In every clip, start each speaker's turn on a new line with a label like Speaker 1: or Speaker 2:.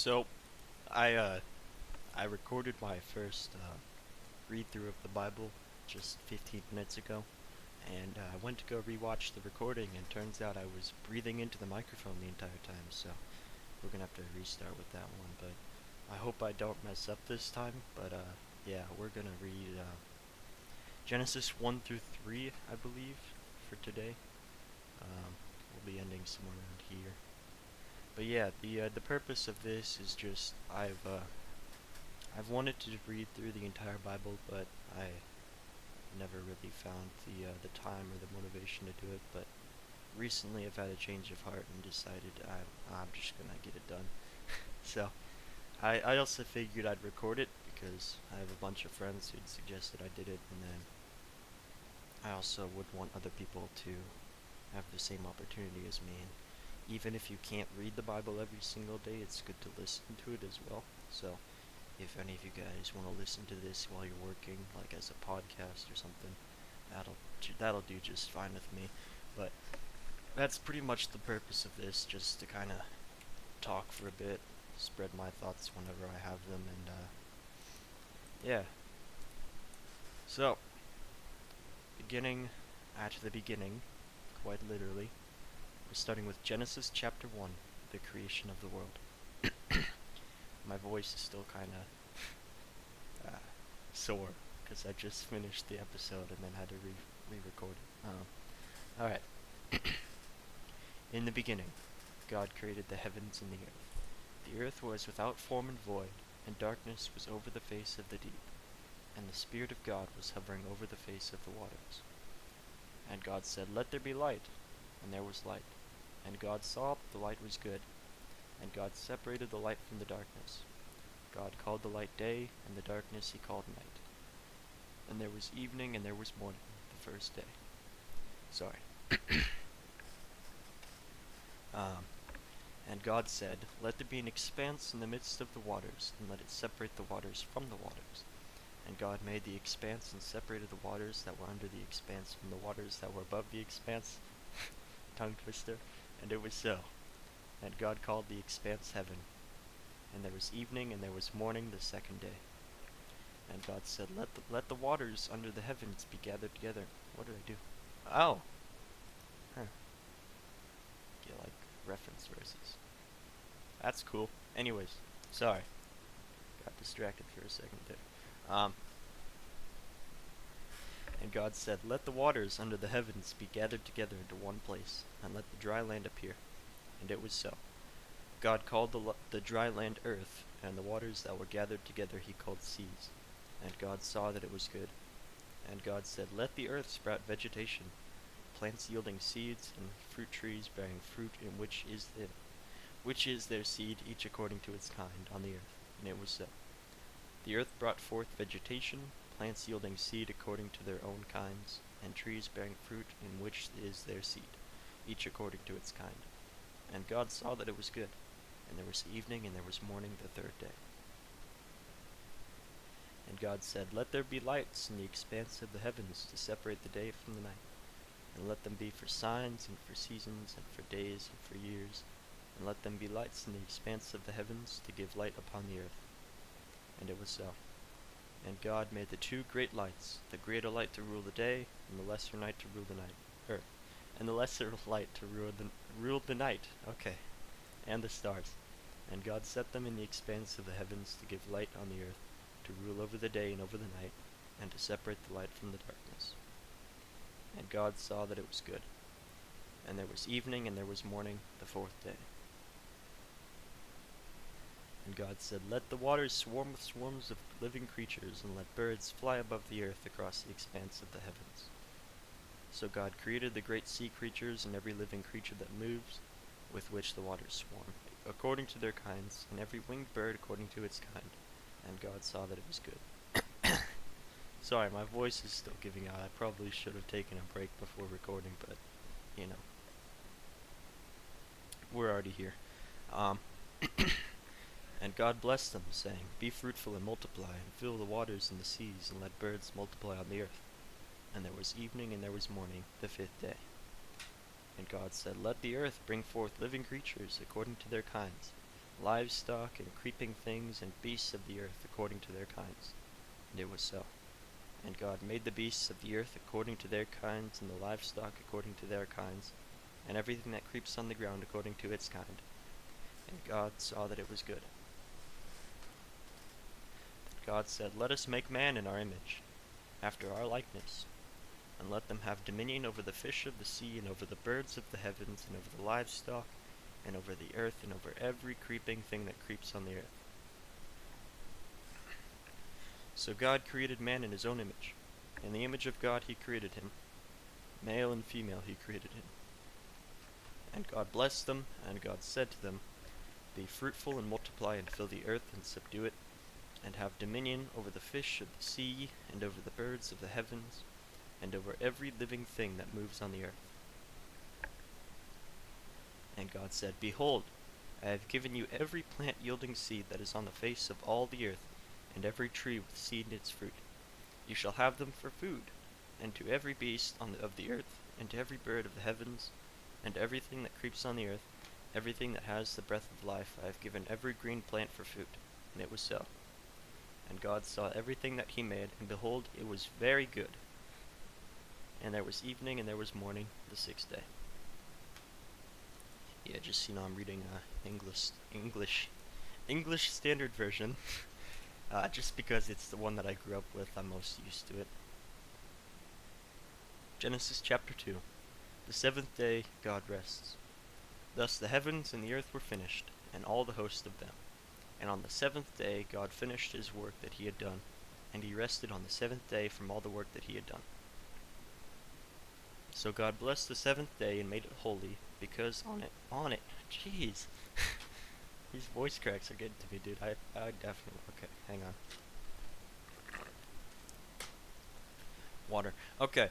Speaker 1: So I uh I recorded my first read through of the Bible just 15 minutes ago, and I went to go rewatch the recording, and turns out I was breathing into the microphone the entire time. So we're gonna have to restart with that one. But I hope I don't mess up this time. But yeah, we're gonna read Genesis 1 through 3, I believe, for today. We'll be ending somewhere around here. But yeah, the purpose of this is just I've wanted to read through the entire Bible, but I never really found the time or the motivation to do it. But recently, I've had a change of heart and decided I'm just gonna get it done. So I also figured I'd record it because I have a bunch of friends who'd suggested I did it, and then I also would want other people to have the same opportunity as me. And even if you can't read the Bible every single day, it's good to listen to it as well. So if any of you guys want to listen to this while you're working, like as a podcast or something, that'll do just fine with me. But that's pretty much the purpose of this, just to kind of talk for a bit, spread my thoughts whenever I have them, and yeah. So, beginning at the beginning, quite literally, we're starting with Genesis chapter 1, the creation of the world. My voice is still kind of sore because I just finished the episode and then had to re-record it. Alright. In the beginning, God created the heavens and the earth. The earth was without form and void, and darkness was over the face of the deep, and the Spirit of God was hovering over the face of the waters. And God said, "Let there be light," and there was light. And God saw that the light was good, and God separated the light from the darkness. God called the light day, and the darkness he called night. And there was evening, and there was morning, the first day. Sorry. And God said, "Let there be an expanse in the midst of the waters, and let it separate the waters from the waters." And God made the expanse and separated the waters that were under the expanse from the waters that were above the expanse. Tongue twister. And it was so. And God called the expanse heaven. And there was evening, and there was morning the second day. And God said, let the waters under the heavens be gathered together. What did I do? Oh! Huh. Get, like, reference verses. That's cool. Anyways, sorry. Got distracted for a second there. And God said, "Let the waters under the heavens be gathered together into one place, and let the dry land appear." And it was so. God called the dry land earth, and the waters that were gathered together he called seas. And God saw that it was good. And God said, "Let the earth sprout vegetation, plants yielding seeds, and fruit trees bearing fruit in which is their seed, each according to its kind, on the earth." And it was so. The earth brought forth vegetation, plants yielding seed according to their own kinds, and trees bearing fruit in which is their seed, each according to its kind. And God saw that it was good. And there was evening, and there was morning the third day. And God said, "Let there be lights in the expanse of the heavens to separate the day from the night, and let them be for signs, and for seasons, and for days, and for years, and let them be lights in the expanse of the heavens to give light upon the earth." And it was so. And God made the two great lights, the greater light to rule the day, and the lesser night to rule the night. And the lesser light to rule the night. Okay. And the stars. And God set them in the expanse of the heavens to give light on the earth, to rule over the day and over the night, and to separate the light from the darkness. And God saw that it was good. And there was evening, and there was morning, the fourth day. And God said, "Let the waters swarm with swarms of living creatures, and let birds fly above the earth across the expanse of the heavens." So God created the great sea creatures and every living creature that moves, with which the waters swarm, according to their kinds, and every winged bird according to its kind. And God saw that it was good. Sorry, my voice is still giving out. I probably should have taken a break before recording, but, you know, we're already here. And God blessed them, saying, "Be fruitful and multiply, and fill the waters and the seas, and let birds multiply on the earth." And there was evening, and there was morning, the fifth day. And God said, "Let the earth bring forth living creatures according to their kinds, livestock, and creeping things, and beasts of the earth according to their kinds. And it was so. And God made the beasts of the earth according to their kinds, and the livestock according to their kinds, and everything that creeps on the ground according to its kind. And God saw that it was good. Then God said, "Let us make man in our image, after our likeness, and let them have dominion over the fish of the sea, and over the birds of the heavens, and over the livestock, and over the earth, and over every creeping thing that creeps on the earth." So God created man in his own image. In the image of God he created him. Male and female he created him. And God blessed them, and God said to them, "Be fruitful and multiply and fill the earth and subdue it, and have dominion over the fish of the sea, and over the birds of the heavens, and over every living thing that moves on the earth." And God said, "Behold, I have given you every plant yielding seed that is on the face of all the earth, and every tree with seed in its fruit. You shall have them for food, and to every beast of the earth, and to every bird of the heavens, and to everything that creeps on the earth, everything that has the breath of life, I have given every green plant for food." And it was so. And God saw everything that he made, and behold, it was very good. And there was evening, and there was morning, the sixth day. Yeah, just I'm reading English Standard Version, just because it's the one that I grew up with. I'm most used to it. Genesis chapter 2. The seventh day God rests. Thus the heavens and the earth were finished, and all the host of them. And on the seventh day God finished his work that he had done, and he rested on the seventh day from all the work that he had done. So God blessed the seventh day and made it holy, because on it, jeez, these voice cracks are getting to me, dude. I definitely, okay, hang on. Water. Okay,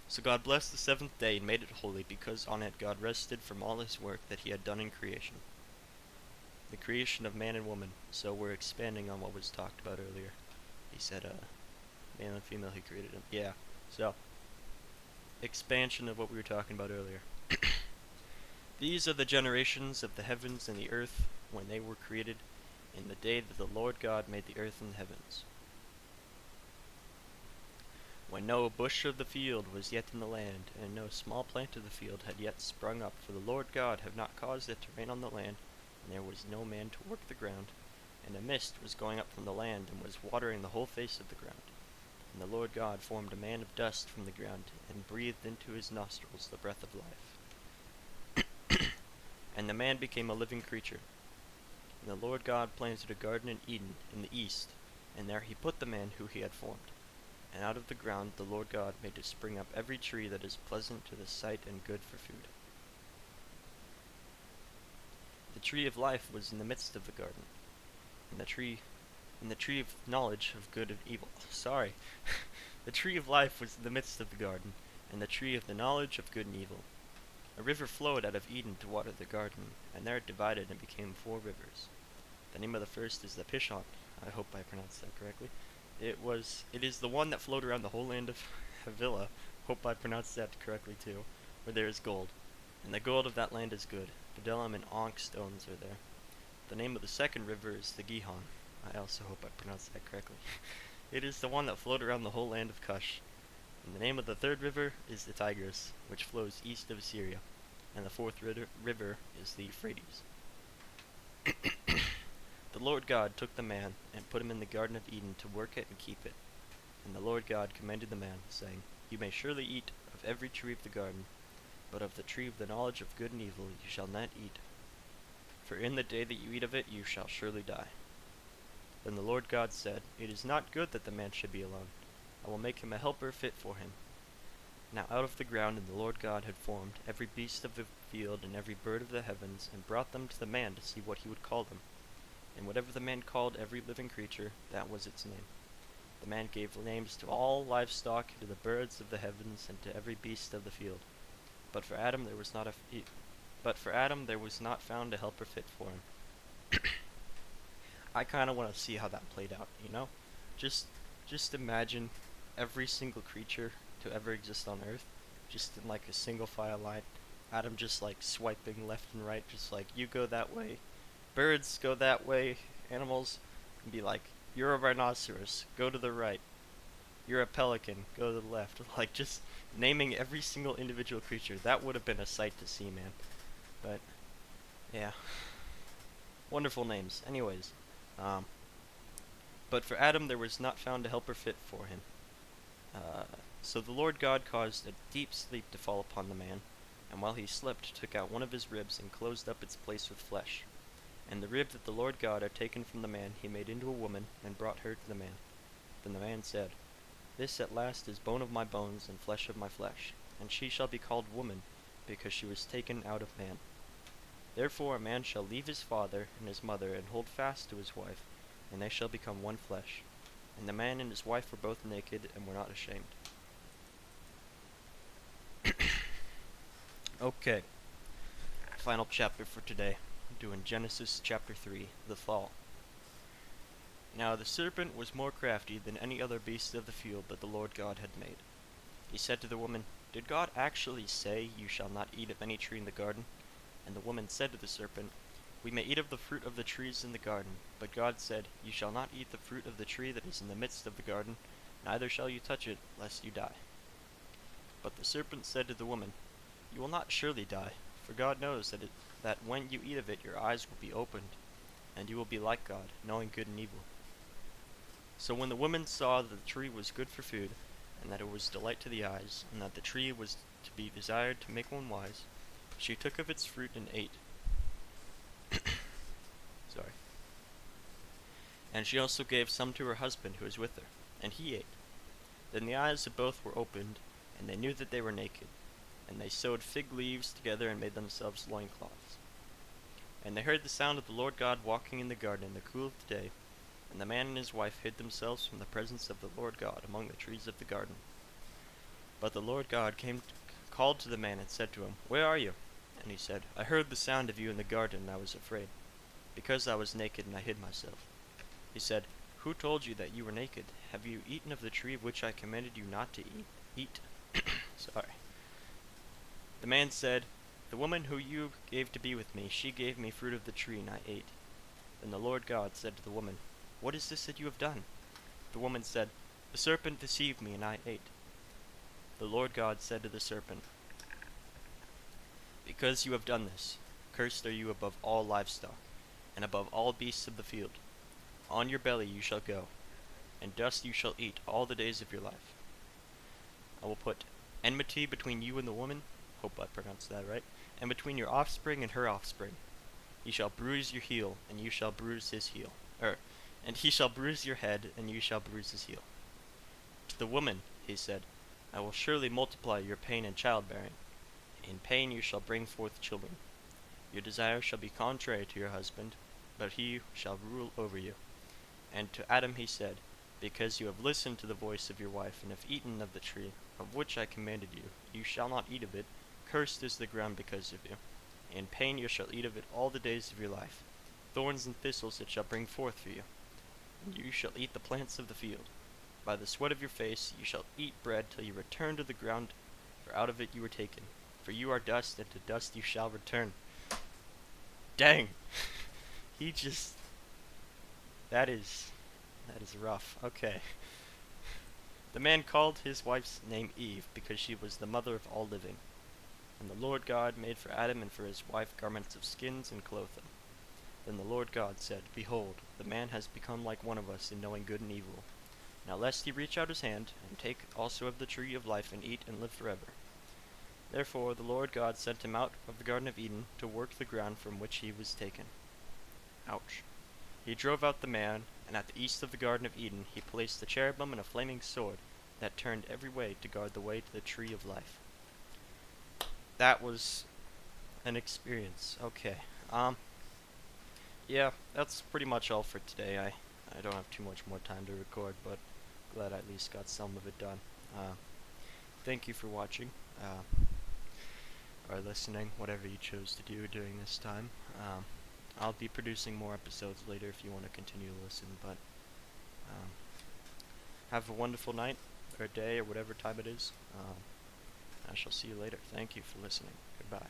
Speaker 1: so God blessed the seventh day and made it holy, because on it God rested from all his work that he had done in creation. The creation of man and woman. So we're expanding on what was talked about earlier. He said, male and female he created them. Yeah, so, expansion of what we were talking about earlier. These are the generations of the heavens and the earth when they were created, in the day that the Lord God made the earth and the heavens. When no bush of the field was yet in the land, and no small plant of the field had yet sprung up, for the Lord God had not caused it to rain on the land, and there was no man to work the ground, and a mist was going up from the land, and was watering the whole face of the ground. And the Lord God formed a man of dust from the ground, and breathed into his nostrils the breath of life. And the man became a living creature. And the Lord God planted a garden in Eden in the east, and there he put the man who he had formed. And out of the ground the Lord God made to spring up every tree that is pleasant to the sight and good for food. The tree of life was in the midst of the garden, and the tree of knowledge of good and evil. Sorry. The tree of life was in the midst of the garden, and the tree of the knowledge of good and evil. A river flowed out of Eden to water the garden, and there it divided and became 4 rivers. The name of the first is the Pishon. I hope I pronounced that correctly. It is the one that flowed around the whole land of Havilah. Hope I pronounced that correctly too. Where there is gold, and the gold of that land is good. Bdellium and onyx stones are there. The name of the second river is the Gihon. I also hope I pronounced that correctly. It is the one that flowed around the whole land of Cush. And the name of the third river is the Tigris, which flows east of Assyria. And the fourth river is the Euphrates. The Lord God took the man and put him in the Garden of Eden to work it and keep it. And the Lord God commanded the man, saying, "You may surely eat of every tree of the garden, but of the tree of the knowledge of good and evil you shall not eat. For in the day that you eat of it you shall surely die." Then the Lord God said, "It is not good that the man should be alone. I will make him a helper fit for him." Now out of the ground the Lord God had formed every beast of the field and every bird of the heavens, and brought them to the man to see what he would call them. And whatever the man called every living creature, that was its name. The man gave names to all livestock, to the birds of the heavens, and to every beast of the field. But for Adam there was not found a helper fit for him. I kind of want to see how that played out, you know? Just imagine every single creature to ever exist on Earth, just in like a single file line. Adam just like swiping left and right, just like, you go that way, Birds go that way, animals, and be like, you're a rhinoceros, go to the right. You're a pelican, go to the left. Like, just naming every single individual creature. That would have been a sight to see, man. But, yeah. Wonderful names. Anyways, um, but for Adam there was not found a helper fit for him. Uh, so the Lord God caused a deep sleep to fall upon the man, and while he slept took out one of his ribs and closed up its place with flesh. And the rib that the Lord God had taken from the man he made into a woman, and brought her to the man. Then the man said, this at last is bone of my bones and flesh of my flesh, and she shall be called woman, because she was taken out of man. Therefore a man shall leave his father and his mother, and hold fast to his wife, and they shall become one flesh. And the man and his wife were both naked, and were not ashamed. Okay, final chapter for today. Doing Genesis chapter 3, the fall. Now the serpent was more crafty than any other beast of the field that the Lord God had made. He said to the woman, did God actually say, you shall not eat of any tree in the garden? And the woman said to the serpent, we may eat of the fruit of the trees in the garden, but God said, you shall not eat the fruit of the tree that is in the midst of the garden, neither shall you touch it, lest you die. But the serpent said to the woman, you will not surely die, for God knows that when you eat of it your eyes will be opened, and you will be like God, knowing good and evil. So when the woman saw that the tree was good for food, and that it was delight to the eyes, and that the tree was to be desired to make one wise, she took of its fruit and ate. Sorry. And she also gave some to her husband who was with her, and he ate. Then the eyes of both were opened, and they knew that they were naked. And they sewed fig leaves together and made themselves loincloths. And they heard the sound of the Lord God walking in the garden in the cool of the day, and the man and his wife hid themselves from the presence of the Lord God among the trees of the garden. But the Lord God called to the man and said to him, where are you? And he said, I heard the sound of you in the garden, and I was afraid, because I was naked and I hid myself. He said, who told you that you were naked? Have you eaten of the tree of which I commanded you not to eat? Sorry. The man said, the woman who you gave to be with me, she gave me fruit of the tree, and I ate. Then the Lord God said to the woman, what is this that you have done? The woman said, the serpent deceived me, and I ate. The Lord God said to the serpent, because you have done this, cursed are you above all livestock, and above all beasts of the field. On your belly you shall go, and dust you shall eat all the days of your life. I will put enmity between you and the woman, hope I pronounced that right, and between your offspring and her offspring. He shall bruise your heel, and you shall bruise his heel. And he shall bruise your head, and you shall bruise his heel. To the woman he said, I will surely multiply your pain in childbearing. In pain you shall bring forth children. Your desire shall be contrary to your husband, but he shall rule over you. And to Adam he said, because you have listened to the voice of your wife, and have eaten of the tree, of which I commanded you, you shall not eat of it. Cursed is the ground because of you. In pain you shall eat of it all the days of your life. Thorns and thistles it shall bring forth for you. And you shall eat the plants of the field. By the sweat of your face you shall eat bread till you return to the ground, for out of it you were taken. For you are dust, and to dust you shall return. Dang! He just... That is rough. Okay. The man called his wife's name Eve, because she was the mother of all living. And the Lord God made for Adam and for his wife garments of skins, and clothed them. Then the Lord God said, behold, the man has become like one of us in knowing good and evil. Now lest he reach out his hand, and take also of the tree of life, and eat, and live forever. Therefore the Lord God sent him out of the Garden of Eden to work the ground from which he was taken. Ouch. He drove out the man, and at the east of the Garden of Eden he placed the cherubim and a flaming sword that turned every way to guard the way to the tree of life. That was an experience. Okay. Yeah, that's pretty much all for today. I don't have too much more time to record, but glad I at least got some of it done. Thank you for watching, or listening, whatever you chose to do during this time. I'll be producing more episodes later if you want to continue to listen, but have a wonderful night, or day, or whatever time it is. I shall see you later. Thank you for listening. Goodbye.